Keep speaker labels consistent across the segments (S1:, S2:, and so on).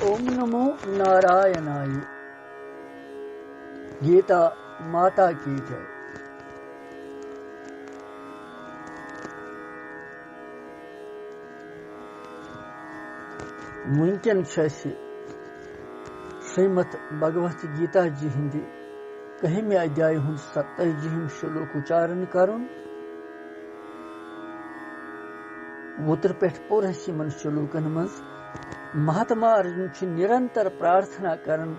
S1: ओम नमो नारायणाय। गीता माता की जय। वुनकन श्रीमद भगवत गीता जी हिंदी 1 अध्याय 27 श्लोक उच्चारण करुन। वुतर पे पूरन श्लोकन मज महात्मा अर्जुन निरंतर प्रार्थना करन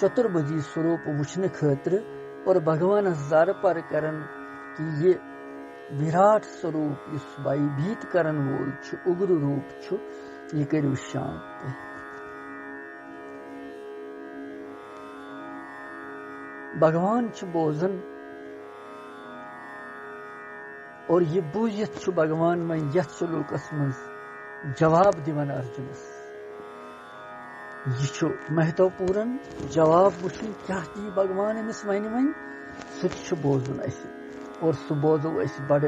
S1: चतुर्भुजी स्वरूप वुचन खतर और भगवान जार पर करन कि ये विराट स्वरूप इस भयभीत करन वोल उग्र रूप ये करू शांत। भगवान बोजन और ये बूझित भगवान में यथ श्लोकस मज जवाब दिवन अर्जुनस। यह महत्वपूर्ण जवाब वुचन क्या दी भगवान अमिस वन वन सह बोजुन और सह बोजो बड़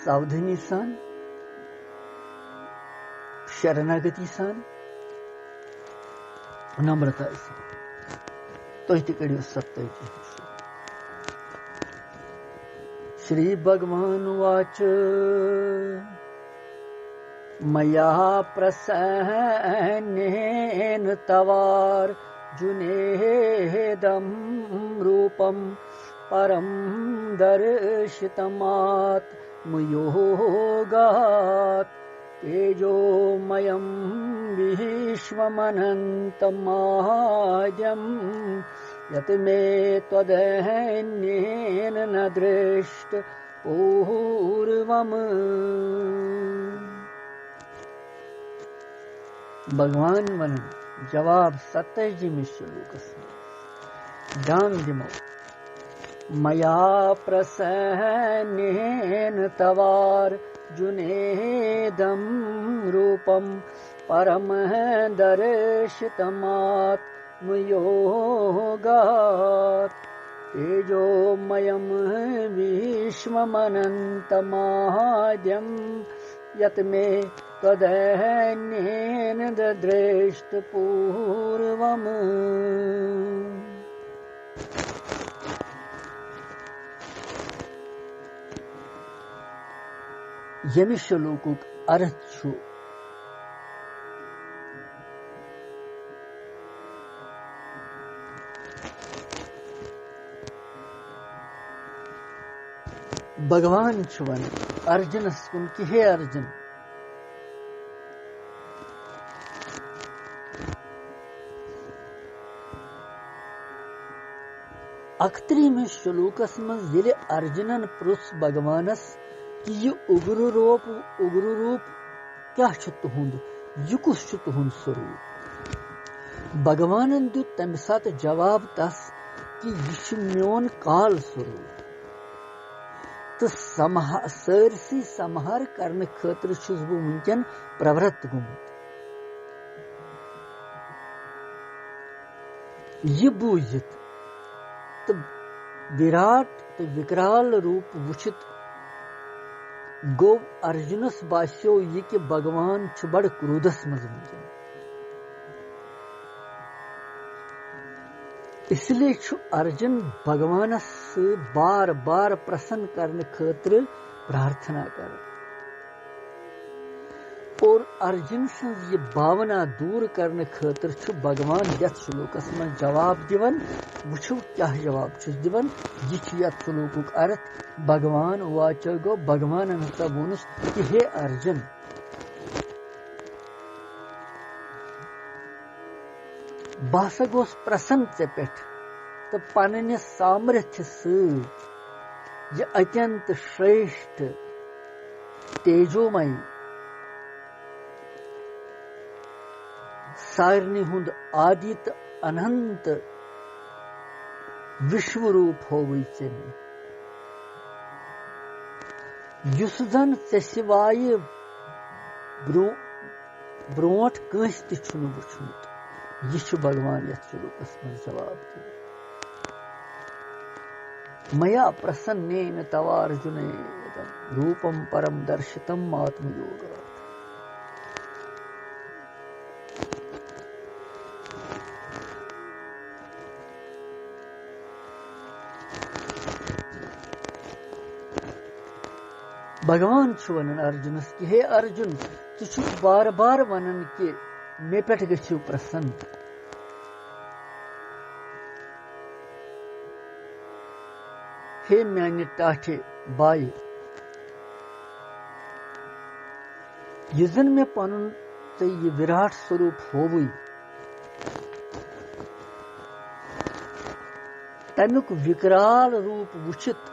S1: सावधानी सान शरणागति सान नम्रता तुम करो 27। श्री भगवान वाच मया प्रसन्नेन तवार्जुनेदं रूपं परं दर्शितमात्मयोगात् तेजोमयं विश्वमनन्तमाद्यं यत् मे त्वदन्येन न दृष्टपूर्वम्। भगवान वन जवाब 27 श्लोकस ध्यान दिमो। मया प्रसन्नेन तवार्जुनेदं रूपं परम दर्शितमात्मयोगात् तेजोमयं विश्वमनन्तमाद्यं यत् मे त्वदन्येन दृष्टपूर्वम्। यमि श्लोकुक अर्थ छु भगवान वन अर्जुन कुन कि हे अर्जुन अख्तरी में श्लोकस मज ये अर्जुनन प्रुस भगवानस कि यह उग्र रूप क्या तुंद यह कुछ तुंद स्वरूप। भगवानन दुत तम सात जवाब तस कि यह मोन काल स्वरूप तो सरसी समहार करने खतर छुस बह वुनकन प्रवृत्त गुमुत। यह बूझित तो विराट तो विकराल रूप वुचित गो अर्जुनस बास्यो यह कि भगवान बड़ क्रोधस मज वुनकन। इसलिए अर्जुन भगवानस बार बार प्रसन्न करने खतर प्रार्थना कर और अर्जुन सज ये भावना दूर करने खतर भगवान यथ श्लोकस में जवाब दिवन। वुचो क्या जवाब दिवन यह यथ श्लोकुक अर्थ। भगवान वाच गो भगवान हसा वोनुस कि हे अर्जुन बहसा गोस प्रसन्न चे पे तो पन्ने सामर्थ्य सह अत्यंत श्रेष्ठ तेजोमय सारनी हुंद आदित अनंत विश्वरूप होवई चे युस जन चे सिवाय ब्रोट कंस तुनु वुचमुत। यह भगवान यथ श्लोकस में जवाब दिया। मया प्रसन्नेन तवार्जुनेदं रूपं परम दर्शितम् आत्मयोगात्। भगवान वन अर्जुनस कि हे अर्जुन तु बार बार वन कि मे पे गो प्रसन्न हे मान टाठे बाय यह मे पन ये विराट स्वरूप होवु तमुक विकराल रूप वुचित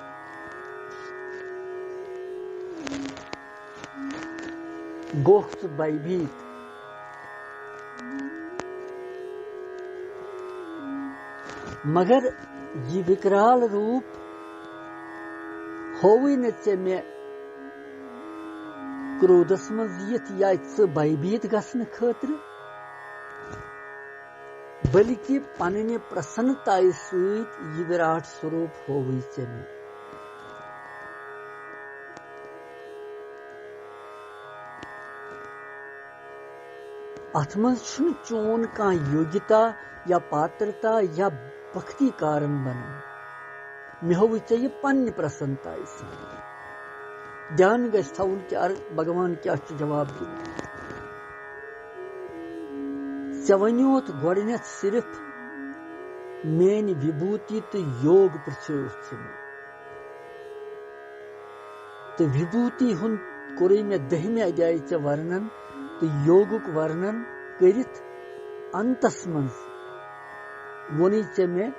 S1: गोख भयभीत मगर ये विकराल रूप होवुई न चे मे क्रोधस मज यिथ या भयभीत गसन खतर बल्कि पन्ने प्रसन्नता सहित यह विराट स्वरूप होवुई चे मे अथ मज चोन कह योग्यता या पात्रता या भक्ति कारण बन मे होवुई चे यह पन्ने प्रसन्नता ध्यान गस थवन कि भगवान क्या जवाब दिन चे वनोत गोडनेथ सिर्फ मेन विभूति तो योग पृछोस तो विभूति हुन कोर मे 10वें अध्याय चे वर्णन तो योगुक वर्णन करित अंतस मज वोनी चे मे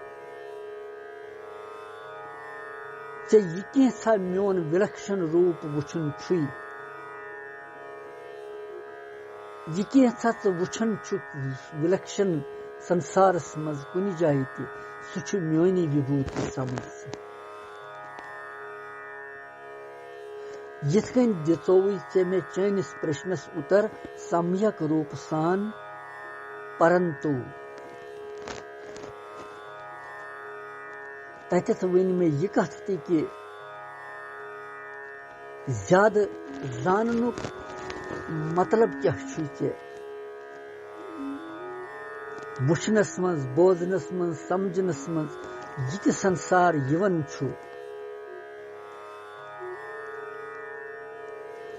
S1: चे यह मोन विलक्षण रूप वुछन यह वुछन विलक्षण संसारस मज कुन जाय सह मोनी विभूति समझ यथ कन दिचोवु चे मे चैनिस प्रश्नस उत्तर सम्यक रूप सान परंतु तथ वन मे यह कथ कि ज्यादा जाननुक मतलब क्या वुचनस मज बोजनस मज समझनस मज यह संसार यवन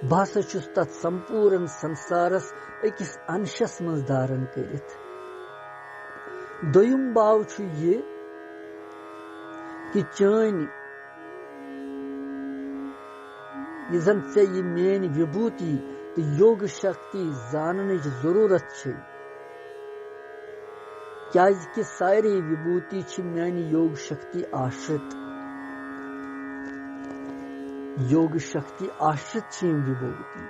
S1: बहसा छुस तथ संपूर्ण संसारस अकिस अंशस मज धारण करित दोयम बाव ये कि चैन यह जन चे यह मेन विभूति तो योग शक्ति जानन जरूरत क्या कि सारे विभूति मान योग शक्ति आश्रित विभूति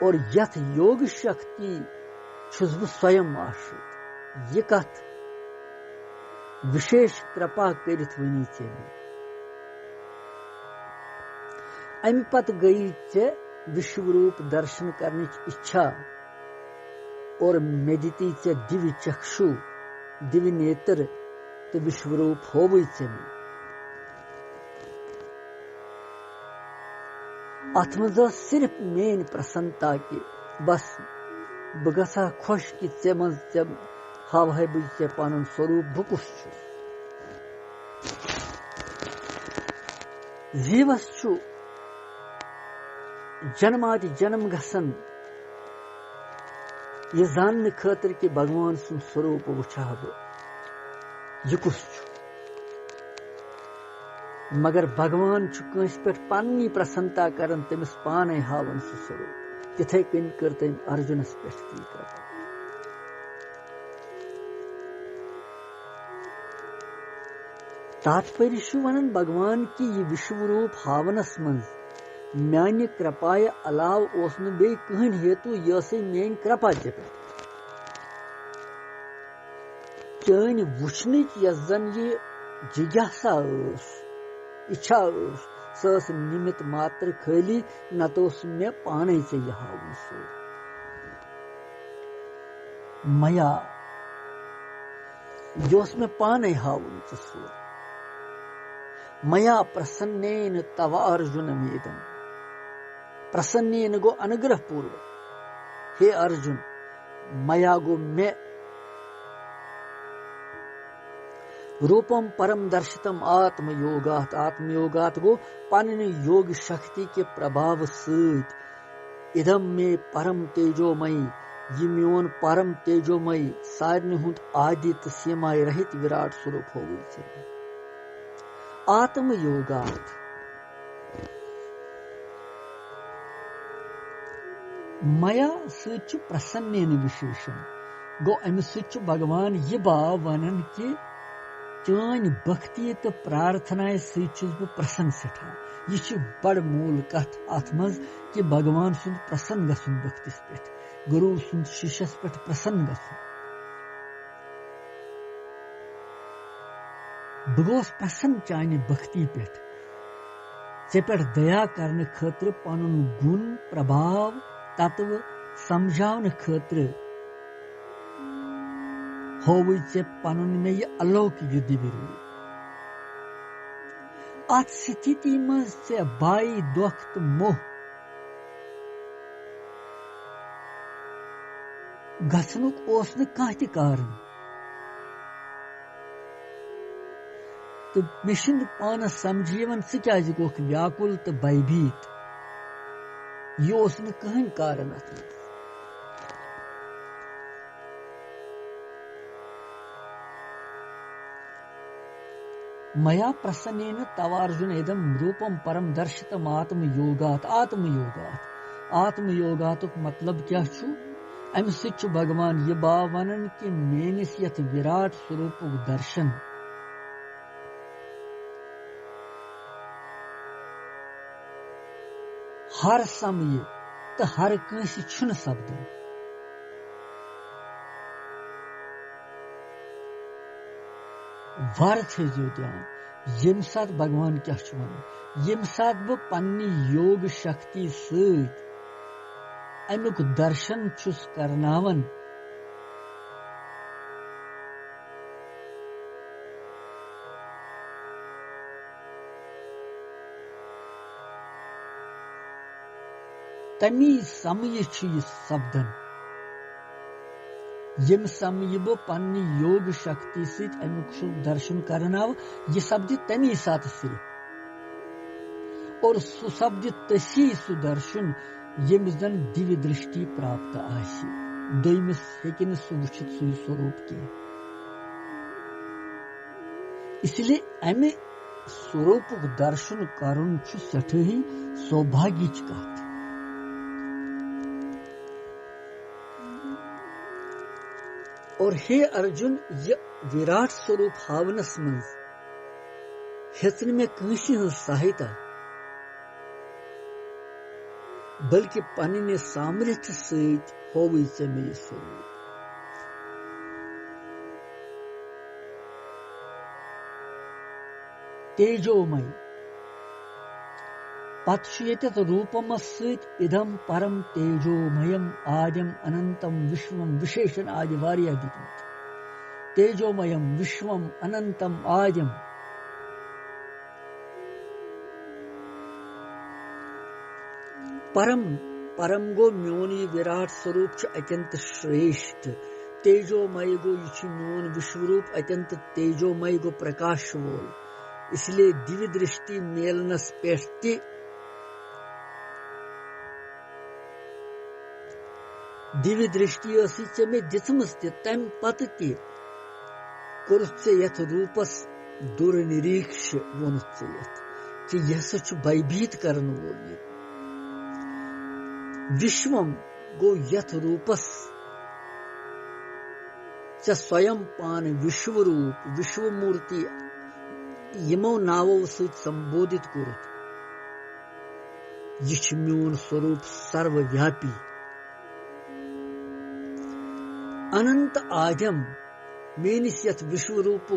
S1: और यथ योग शक्ति छुस बह स्वयं आश्रित यह कथ विशेष कृपा करित वनी चे अमि पत गई चे विश्वरूप दर्शन करने इच्छा और मे दिति चे दिव्य चक्षु दिव्य नेत्र तो विश्वरूप होवुई चे अथ मज सिर्फ मेन प्रसन्नता कि बस बह गसा खुश कि चे मज चे हाव है बह चे पन स्वरूप बुकुस जीवस जन्मादि जन्म गसन यह जानने खातिर कि भगवान सुन स्वरूप वुछा बह यह कुस मगर भगवान कंस पे पन्नी प्रसन्नता करन तमिस पाने हावन सह स्वरूप तिथे कन कर तम अर्जुनस पे कृपा तात्पर्य वनन भगवान की यह विश्वरूप हावनस मज म्यान कृपाय अलाव ओस न बे कहन हेतु यह मेन कृपा पे चन वुचन जन ये जिज्ञासा इच्छा सस निमित मात्र खाली नतोस मे पाने से यह हावन सो मया योस में पाने हावन सो मया प्रसन्नेन तव अर्जुन मेदम प्रसन्नेन गो अनुग्रह पूर्वक हे अर्जुन मया गो मे रूपम परम दर्शितम आत्म योगात गो पन्ने योग शक्ति के प्रभाव सत इदम में परम तेजोमयी ये मोन परम तेजोमयी सारनि हुंद आदि तो सीमाए रहित विराट स्वरूप हो आत्म योगात मया सच प्रसन्न विशेषण गो अमि सच भगवान यह भाव वनन कि चान भक्ति तो प्रार्थनाएं सच बह प्रसन्न सठा यह बड़ मूल कथ अथ मज कि भगवान सुंद प्रसन्न गसुन भक्तिस पे गुरु सुंद शिष्यस पे प्रसन्न गसुन बह गोस प्रसन्न चान भक्ति पे चे पे दया करने खतर पनुन गुण प्रभाव तत्व समझाने खतर होवई चे पनुन में यह अलौकिक दिव्य रूप अत स्थिति मज चे बाई दुख तो मोह गसनुक ओस न कांह ति कारण तो मिशन पानस समझीवन च क्या गोख व्याकुल तो भयभीत यह ओस न कहीं कारण अत मया प्रसन्नेन तवार्जुन इदम रूपम परम दर्शितम आत्मयोगात मतलब क्या छु अमि सच भगवान यह बाव वनन कि मेनिस यथ विराट स्वरूप दर्शन हर समय तो हर कंस छुन सपदन वार थे जो ध्यान यम सात भगवान क्या वन यम सात बह पन्नी योग शक्ति सत अमुक दर्शन छुस करनावन तमी समय सपदन यम समय बह पन्नी योग शक्ति सत अमुक दर्शन करनाव यह सपद तमी सात सिर्फ और सु सपद तसी सुदर्शन यम जन दिव्य दृष्टि प्राप्त आसि दोयमिस हेकिन सु वुचित सु स्वरूप के इसलिए अमे स्वरूप दर्शन करुन छु सठ ही सौभाग्यच कथ और हे अर्जुन यह विराट स्वरूप हावनस मज हेचन में कंसी हज सहायता बल्कि पन्ने सामर्थ्य सत होवई चे मे स्वरूप तेजोमय पत रूपम सत इदम परम तेजोमयम आद्यम अनंतम विश्वम विशेषण आदि वारिया दिखत तेजोमयम विश्वम अनंतम आद्यम परम परम गो म्योन यह विराट स्वरूप अत्यंत श्रेष्ठ तेजोमय गो यह म्योन विश्वरूप अत्यंत तेजोमय गो प्रकाश वोल इसलिए दिव्य दृष्टि मेलनस पे दिव्य दृष्टि मे दिथमस तम पत कोर्स यथ रूपस दुर्निरीक्ष वोनुत कि यह सच भयभीत करन वोल विश्वम गो यथ रूपस च स्वयं पान विश्वरूप विश्वमूर्ति यमो नावो सत संबोधित कोरुत यह म्योन स्वरूप सर्वव्यापी अनंत आद्यम मेनिस यथ विश्वरूप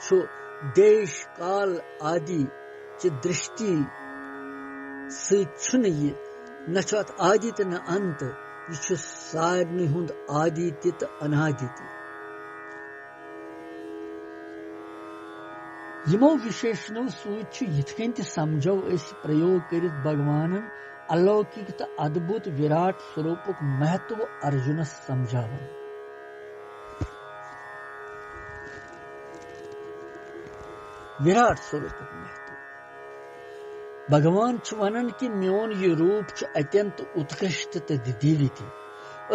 S1: छो देश काल आदि च दृष्टि सुन यह न अत आदि तो न अंत यह सारनि हुंद आदि तो अनादि यमो विशेषणों सूच यथकन त समझो प्रयोग कर भगवानन अलौकिक तो अद्भुत विराट स्वरूप महत्व अर्जुनस समझावन विराट स्वरूप महत्व भगवान वनान कि मोन यह रूप अत्यंत उत्कृष्ट तो दिव्य ति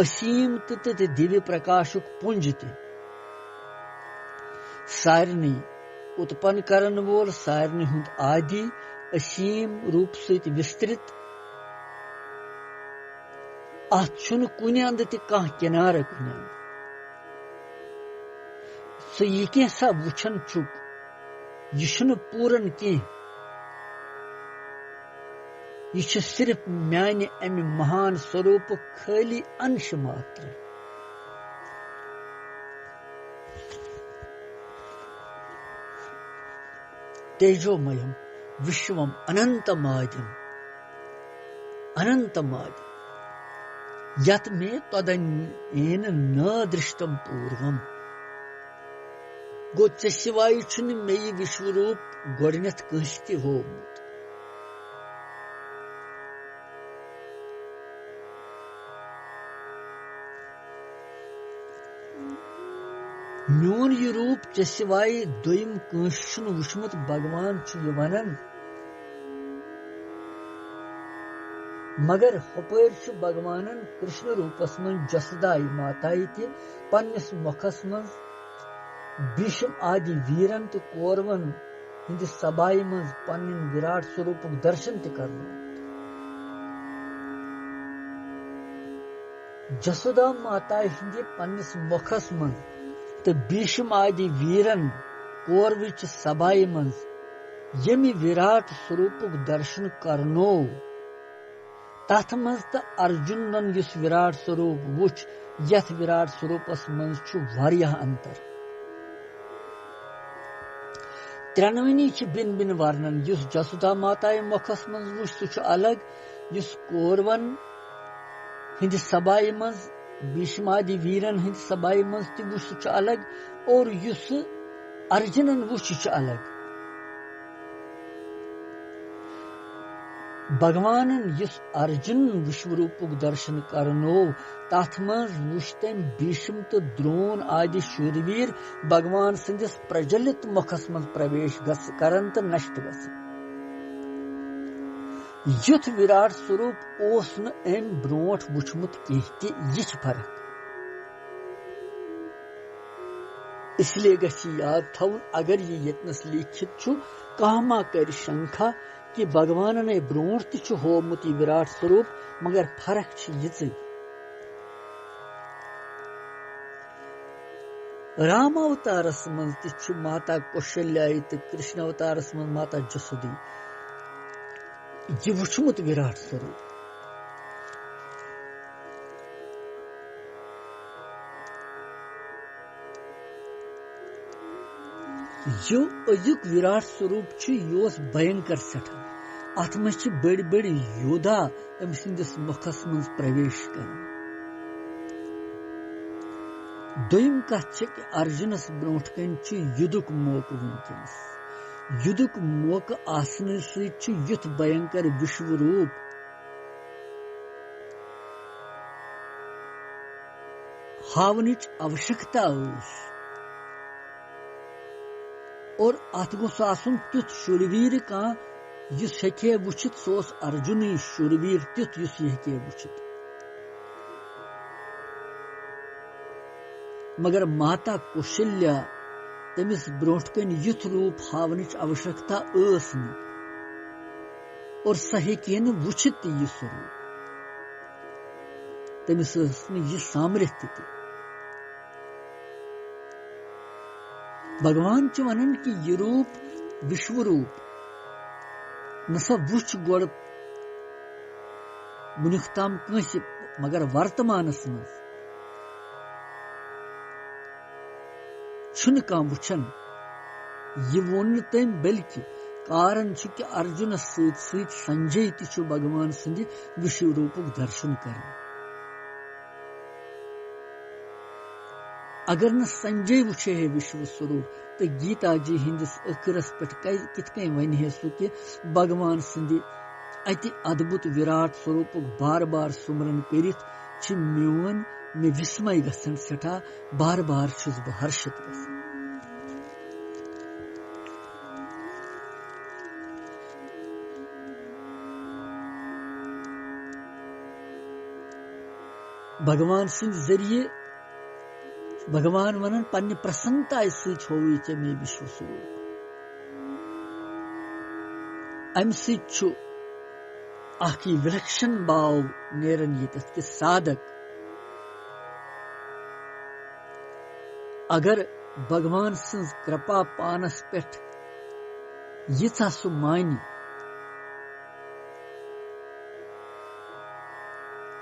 S1: असीम तो दिव्य प्रकाशुक पुंज ति सारनी उत्पन्न करन वोल सारनी हुंद आदि असीम रूप सहित विस्तृत अन कुन अंद तह किनार कुन अंद सो यह कैसा वुचन चुक यह पूरन कह यह सिर्फ माने अमि महान स्वरूप खाली अंश मात्र तेजोमयम विश्वम अनंतमाद्यम यत में तदन्येन न दृष्टम पूर्वम गो चे सिवाय मे विश्वरूप गोडनेथ कंस ति होमुत मोन यह रूप चे सिवाय दोयम कंस वुचमुत भगवान वनान मगर हपर भगवान कृष्ण रूपस मन जसोदाई माताई ति पन्निस मुखस मन भीष्म आदि वीरन तो कौरवन हिंद सबाई मज पन्न विराट स्वरूप दर्शन ति करनो जसोदा माताई हिंद पन्निस मुखस मन तो भीष्म आदि वीरन कौरविच सबाई मज यमि विराट स्वरूप दर्शन करनो तथ मज तो अर्जुनन युस विराट स्वरूप वुच यथ विराट स्वरूपस मज छु वारियाह अंतर त्रेनवनी बिन बिन वर्णन युस जसोदा माताए मुखस मज वुच सु अलग युस कौरवन हिंद सबाई मज भीष्मादि वीरन हिंद सबाई मज ति वुच सु अलग और युस अर्जुनन वुच अलग भगवानन युस अर्जुन विश्वरूप दर्शन करनो तथ मज वुच तम भीष्म तो द्रोण आदि शूरवीर भगवान संदिस प्रज्वलित मुखस मज प्रवेश करन तो नष्ट गस युथ विराट स्वरूप ओस न अम ब्रोट वुचमुत कह यह फर्क इसलिए गछ याद थवन अगर यह यतनस लिखित छु कहा कर शंका कि भगवान ने ब्रोट ति होमुत विराट स्वरूप मगर फर्क यह राम अवतारस मज ति माता कौशल्या तो कृष्ण अवतारस मज माता जसोदी यह वुचमुत विराट स्वरूप यो अजुक विराट स्वरूप योस भयंकर सठा अत मज बड़ी बड़ी योद्धा अम सिंदिस मुखस मज प्रवेश कर दोयम कथ कि अर्जुनस ब्रोट कन युद्धक मौका वुनकस युद्धक मौका आसन सहित युथ भयंकर विश्वरूप हावनिच आवश्यकता और अत गोस आसुन तुथ शूरवीर का युस हेके वुचित सोस अर्जुन शूरवीर तुथ युस हेके वुचित मगर माता कौशल्या तमिस ब्रोट कन युथ रूप हावनिच आवश्यकता और सह हेके न वुचित यह स्वरूप तमिस यह सामर्थ्य ति भगवान वनन कि यह रूप विश्वरूप नसा वुच गोड़ वुनिक तम कंस मगर वर्तमानस मज वुचन यह वोन तम बल्कि कारण कि अर्जुन सहित संजय ति भगवान सद विश्वरूप दर्शन कर अगर न संजय वुचे है विश्व स्वरूप तो गीता जी हिंदिस अखरस पे कित वन है सु कि भगवान सद अति अद्भुत विराट स्वरूप बार बार सुमरन करित मोन मे विस्मय गसन सठा बार बार छुस बह हर्षित गसन भगवान सिंह जरिए भगवान वनन पन्ने प्रसन्नता होई चे मे विश्व स्वरूप अमि विलक्षण भाव नेरन यत कि साधक अगर भगवान सिंह कृपा पानस पे यीचा सु मानी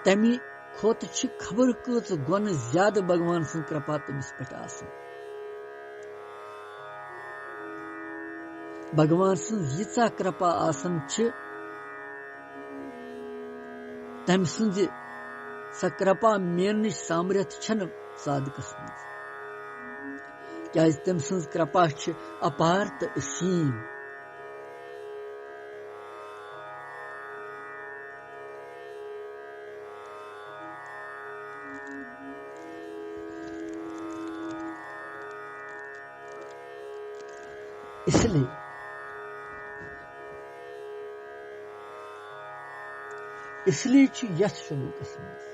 S1: तमी खोत खबर कच गुन ज्यादा भगवान सिंह कृपा तमिस पे भगवान सिंह यीचा कृपा आसन तम सिंह स कृपा मेन सामर्थ छन साधकस मज क्या तम सिंह कृपा अपार तो असीम इसलिए यथ श्लोकस मज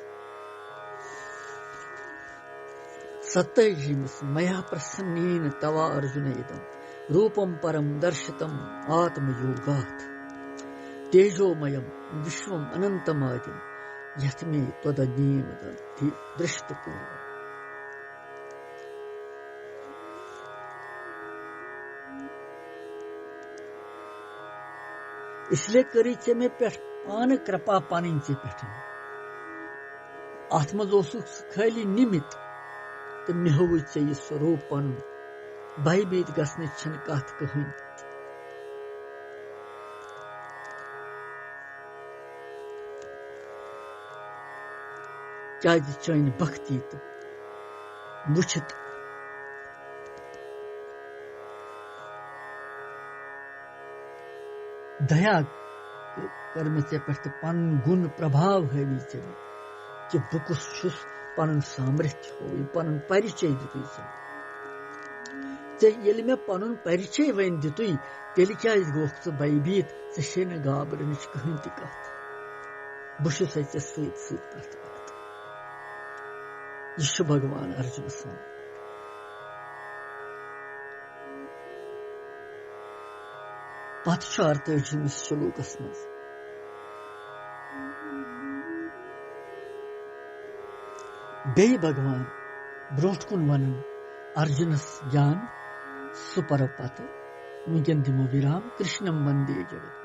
S1: सत्यजिमस मया प्रसन्नेन तवा अर्जुन इदम रूपम परम दर्शितम आत्मयोगात् तेजोमयम विश्वम अनंतमादिम यथ मे त्वदन्येन दृष्टपूर्वम् इसलिए करी चे मे पे पान कृपा पानी चे पे अत मज खाली निमित तो मे हो चे यह स्वरूप पन भयभीत गसन कत कहन क्या चन भक्ति तो वुचित दया कर मे चे पे पन गुण प्रभाव हवी चे कि बह कुस पन सामर्थ्य हो पन परिचय दितु ये मे पन परिचय वन दितु तेल क्या गोख भयभीत ऐ न गाबरन कहन त कत बह ऐ सत यह भगवान अर्जुन सन पत 48 श्लोकस मज बे भगवान ब्रोट कुन वनन अर्जुनस ज्ञान सुपर पत वुकन दिमो विराम कृष्णम वंदे जगत